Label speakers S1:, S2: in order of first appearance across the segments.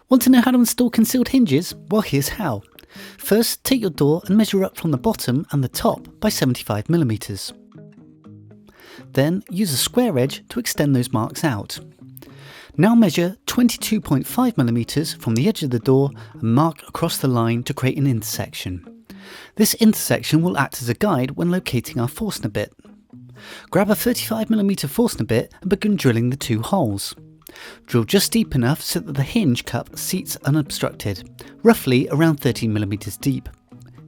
S1: Want to know how to install concealed hinges? Well, here's how. First, take your door and measure up from the bottom and the top by 75mm. Then use a square edge to extend those marks out. Now measure 22.5mm from the edge of the door and mark across the line to create an intersection. This intersection will act as a guide when locating our forstner bit. Grab a 35mm forstner bit and begin drilling the two holes. Drill just deep enough so that the hinge cup seats unobstructed, roughly around 13mm deep.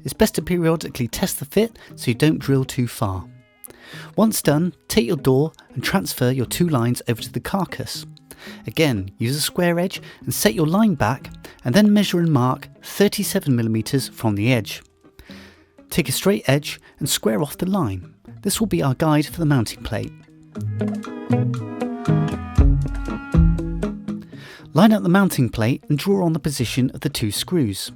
S1: It's best to periodically test the fit so you don't drill too far. Once done, take your door and transfer your two lines over to the carcass. Again, use a square edge and set your line back, and then measure and mark 37mm from the edge. Take a straight edge and square off the line. This will be our guide for the mounting plate. Line up the mounting plate and draw on the position of the two screws.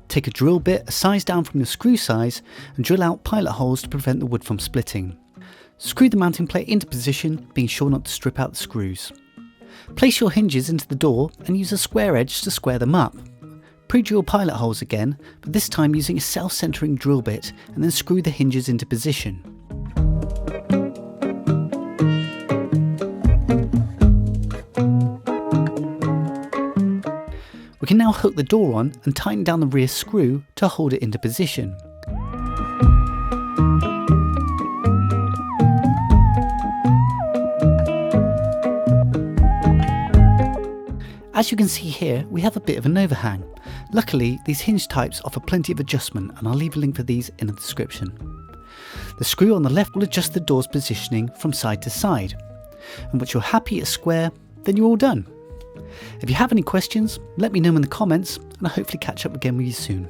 S1: Take a drill bit a size down from your screw size and drill out pilot holes to prevent the wood from splitting. Screw the mounting plate into position, being sure not to strip out the screws. Place your hinges into the door and use a square edge to square them up. Pre-drill pilot holes again, but this time using a self-centering drill bit, and then screw the hinges into position. We can now hook the door on and tighten down the rear screw to hold it into position. As you can see here, we have a bit of an overhang. Luckily, these hinge types offer plenty of adjustment, and I'll leave a link for these in the description. The screw on the left will adjust the door's positioning from side to side, and once you're happy it's square, then you're all done. If you have any questions, let me know in the comments, and I'll hopefully catch up again with you soon.